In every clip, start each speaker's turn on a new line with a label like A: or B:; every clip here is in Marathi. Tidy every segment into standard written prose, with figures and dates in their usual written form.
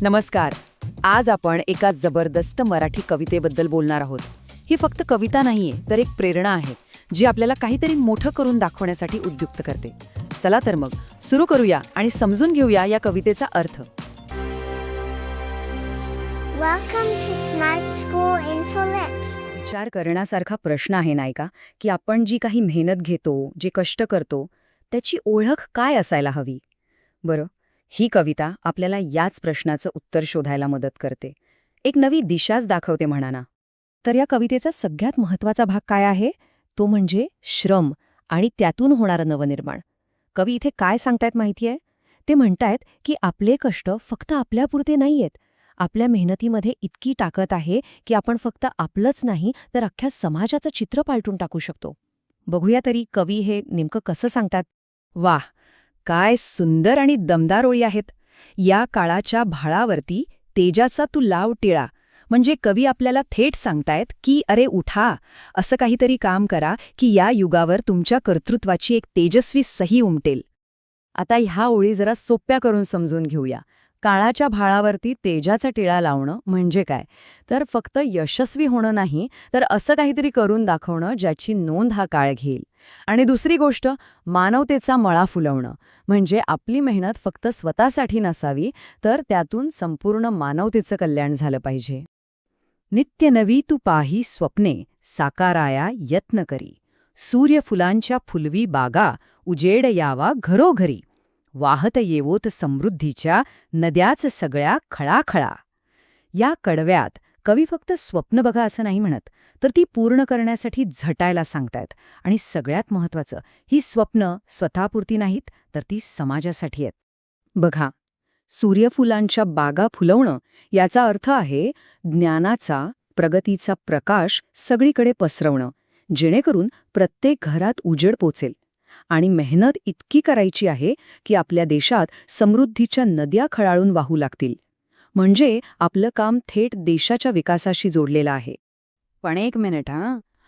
A: नमस्कार. आज आपण एका जबरदस्त मराठी कवितेबद्दल बोलणार आहोत. ही फक्त कविता नाहीये, तर एक प्रेरणा आहे जी आपल्याला काहीतरी मोठं करून दाखवण्यासाठी उद्युक्त करते. चला तर मग सुरू करूया आणि समजून घेऊया या कवितेचा अर्थ.
B: Welcome to Smart School Info Lips.
A: विचार करण्यासारखा प्रश्न आहे नाही का, की आपण जी काही मेहनत घेतो, जे कष्ट करतो, त्याची ओळख काय असायला हवी? बरं, ही कविता आपल्याला याच प्रश्नाचं उत्तर शोधायला मदत करते. एक नवी दिशाच दाखवते म्हणा ना. तर या कवितेचा सगळ्यात महत्त्वाचा भाग काय आहे? तो म्हणजे श्रम आणि त्यातून होणारं नवनिर्माण. कवी इथे काय सांगतायत माहितीये? ते म्हणतायत की आपले कष्ट फक्त आपल्यापुरते नाहीयेत. आपल्या मेहनतीमध्ये इतकी ताकद आहे की आपण फक्त आपलंच नाही तर अख्ख्या समाजाचं चित्र पालटून टाकू शकतो. बघूया तरी कवी हे नेमकं कसं सांगतात. वाह, काय सुंदर आणि दमदार ओळी आहेत. या काळाच्या भाळावरती तेजाचा तू लाव टिळा. म्हणजे कवी आपल्याला थेट सांगतायत की अरे उठा, असं काहीतरी काम करा की या युगावर तुमच्या कर्तृत्वाची एक तेजस्वी सही उमटेल. आता ह्या ओळी जरा सोप्या करून समजून घेऊया. काळाच्या भाळावरती तेजाचा टिळा लावणं म्हणजे काय? तर फक्त यशस्वी होणं नाही, तर असं काहीतरी करून दाखवणं ज्याची नोंद हा काळ घेईल. आणि दुसरी गोष्ट, मानवतेचा मळा फुलवणं. म्हणजे आपली मेहनत फक्त स्वतःसाठी नसावी, तर त्यातून संपूर्ण मानवतेचं कल्याण झालं पाहिजे. नित्य नवी तू पाही स्वप्ने, साकाराया यत्न करी. सूर्यफुलांच्या फुलवी बागा, उजेड यावा घरोघरी. वाहत येवोत समृद्धीच्या नद्याच सगळ्या खळाखळा. या कडव्यात कवी फक्त स्वप्न बघा असं नाही म्हणत, तर ती पूर्ण करण्यासाठी झटायला सांगतायत. आणि सगळ्यात महत्त्वाचं, ही स्वप्न स्वतःपुरती नाहीत, तर ती समाजासाठी आहेत. बघा, सूर्यफुलांच्या बागा फुलवणं याचा अर्थ आहे ज्ञानाचा, प्रगतीचा प्रकाश सगळीकडे पसरवणं, जेणेकरून प्रत्येक घरात उजेड पोचेल. आणि मेहनत इतकी करायची आहे की आपल्या देशात समृद्धीच्या नद्या खळाळून वाहू लागतील. म्हणजे आपलं काम थेट देशाच्या विकासाशी जोडलेलं आहे. पण एक मिनिट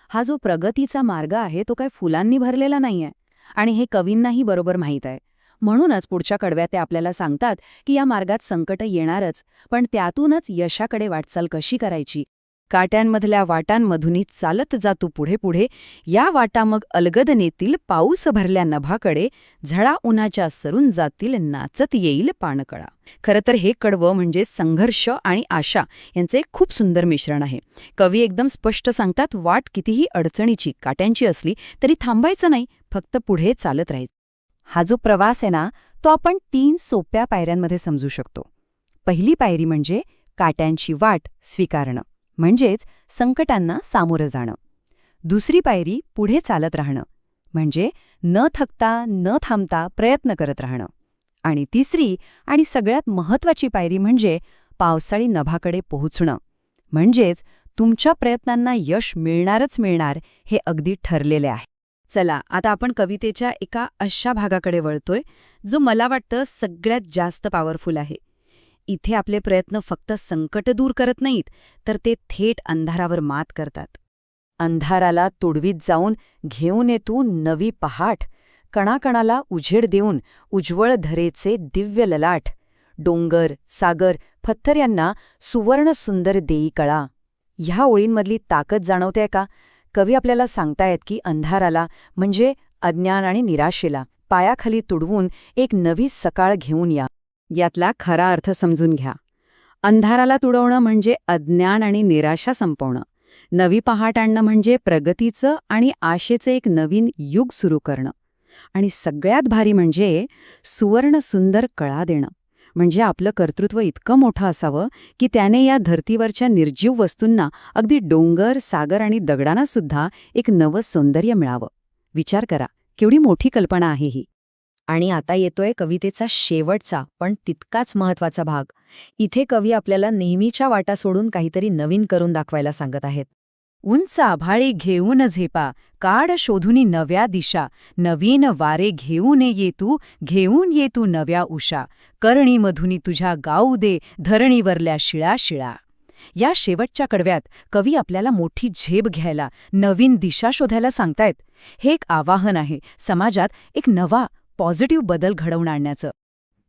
A: हा जो प्रगतीचा मार्ग आहे तो काय फुलांनी भरलेला नाहीये. आणि हे कवींनाही बरोबर माहीत आहे. म्हणूनच पुढच्या कडव्यात ते आपल्याला सांगतात की या मार्गात संकट येणारच, पण त्यातूनच यशाकडे वाटचाल कशी करायची. काट्यांमधल्या वाटांमधूनही चालत जातू पुढे पुढे, या वाटा मग अलगद नेतील पाऊस भरल्या नभाकडे, झळा उन्हाच्या सरून जातील नाचत येईल पाणकळा. खरं तर हे कडवं म्हणजे संघर्ष आणि आशा यांचे एक खूप सुंदर मिश्रण आहे. कवी एकदम स्पष्ट सांगतात, वाट कितीही अडचणीची, काट्यांची असली तरी थांबायचं नाही, फक्त पुढे चालत राहायचं. हा जो प्रवास आहे ना, तो आपण 3 सोप्या पायऱ्यांमध्ये समजू शकतो. पहिली पायरी म्हणजे काट्यांची वाट स्वीकारणं, म्हणजेच संकटांना सामोरं जाणं. दुसरी पायरी पुढे चालत राहणं, म्हणजे न थकता न थांबता प्रयत्न करत राहणं. आणि तिसरी आणि सगळ्यात महत्त्वाची पायरी म्हणजे पावसाळी नभाकडे पोहोचणं, म्हणजेच तुमच्या प्रयत्नांना यश मिळणारच मिळणार हे अगदी ठरलेले आहे. चला, आता आपण कवितेच्या एका अशा भागाकडे वळतोय जो मला वाटतं सगळ्यात जास्त पॉवरफुल आहे. इथे आपले प्रयत्न फक्त संकट दूर करत नाहीत, तर ते थेट अंधारावर मात करतात. अंधाराला तुडवीत जाऊन घेऊन येतू नवी पहाट, कणाकणाला उजेड देऊन उज्ज्वळ धरेचे दिव्य ललाट. डोंगर, सागर, पत्थर यांना सुवर्ण सुंदर देई कळा. ह्या ओळींमधली ताकद जाणवतेय का? कवी आपल्याला सांगतायत की अंधाराला म्हणजे अज्ञान आणि निराशेला पायाखाली तुडवून एक नवी सकाळ घेऊन या. यातला खरा अर्थ समजून घ्या. अंधाराला तुडवणं म्हणजे अज्ञान आणि निराशा संपवणं. नवी पहाट आणणं म्हणजे प्रगतीचं आणि आशेचं एक नवीन युग सुरू करणं. आणि सगळ्यात भारी म्हणजे सुवर्ण सुंदर कळा देणं, म्हणजे आपलं कर्तृत्व इतकं मोठं असावं की त्याने या धर्तीवरच्या निर्जीव वस्तूंना, अगदी डोंगर, सागर आणि दगडांना सुद्धा एक नवं सौंदर्य मिळावं. विचार करा, केवढी मोठी कल्पना आहे ही. आणि आता येतोय कवितेचा शेवटचा पण तितकाच महत्त्वाचा भाग. इथे कवी आपल्याला नेहमीच्या वाटा सोडून काहीतरी नवीन करून दाखवायला सांगत आहेत. उंच आभाळी घेऊन झेपा, काड शोधुनी नव्या दिशा. नवीन वारे घेऊन ये तू नव्या उषा. करणीमधुनी तुझ्या गाऊ दे, धरणीवरल्या शिळा शिळा. या शेवटच्या कडव्यात कवी आपल्याला मोठी झेप घ्यायला, नवीन दिशा शोधायला सांगतायत. हे एक आवाहन आहे समाजात एक नवा पॉझिटिव्ह बदल घडवून आणण्याचं.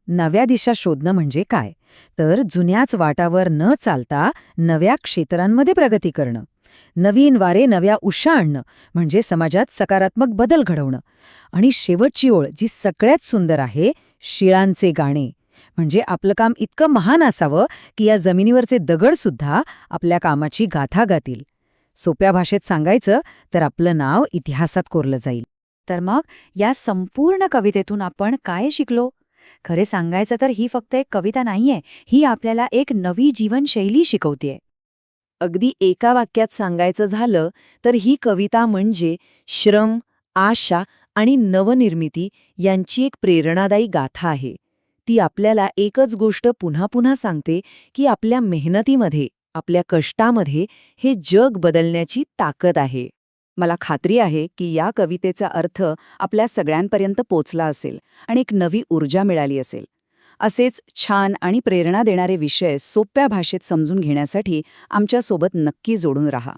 A: नव्या दिशा शोधणं म्हणजे काय? तर जुन्याच वाटावर न चालता नव्या क्षेत्रांमध्ये प्रगती करणं. नवीन वारे, नव्या उषा आणणं म्हणजे समाजात सकारात्मक बदल घडवणं. आणि शेवटची ओळ जी सगळ्यात सुंदर आहे, शिळांचे गाणे. म्हणजे आपलं काम इतकं महान असावं की या जमिनीवरचे दगडसुद्धा आपल्या कामाची गाथा गातील. सोप्या भाषेत सांगायचं तर आपलं नाव इतिहासात कोरलं जाईल. तर मग या संपूर्ण कवितेतून आपण काय शिकलो? खरे सांगायचं तर ही फक्त एक कविता नाहीये, ही आपल्याला एक नवी जीवनशैली शिकवतेय. अगदी एका वाक्यात सांगायचं झालं तर ही कविता म्हणजे श्रम, आशा आणि नवनिर्मिती यांची एक प्रेरणादायी गाथा आहे. ती आपल्याला एकच गोष्ट पुन्हा पुन्हा सांगते की आपल्या मेहनतीमध्ये, आपल्या कष्टामध्ये हे जग बदलण्याची ताकद आहे. मला खात्री आहे की या कवितेचा अर्थ आपल्या सगळ्यांपर्यंत पोचला असेल आणि एक नवी ऊर्जा मिळाली असेल. असेच छान आणि प्रेरणा देणारे विषय सोप्या भाषेत समजून घेण्यासाठी आमच्यासोबत नक्की जोडून राहा.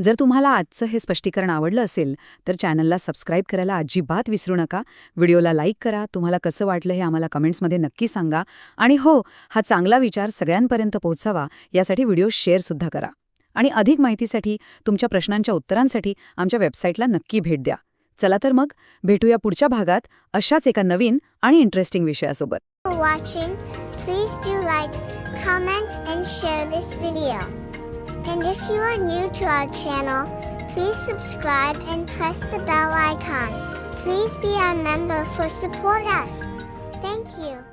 A: जर तुम्हाला आजचं हे स्पष्टीकरण आवडलं असेल तर चॅनलला सबस्क्राईब करायला अजिबात विसरू नका. व्हिडिओला लाईक करा. तुम्हाला कसं वाटलं हे आम्हाला कमेंट्समध्ये नक्की सांगा. आणि हो, हा चांगला विचार सगळ्यांपर्यंत पोहोचावा यासाठी व्हिडिओ शेअरसुद्धा करा. आणि अधिक माहितीसाठी, तुमच्या प्रश्नांच्या उत्तरांसाठी आमच्या वेबसाईटला नक्की भेट द्या. चला तर मग भेटूया पुढच्या भागात अशाच एका नवीन आणि interesting विषयासोबत.
B: For watching, please do like, comment and share this video. And if you are new to our channel, please subscribe and press the bell icon. Please be our member for support us. Thank you.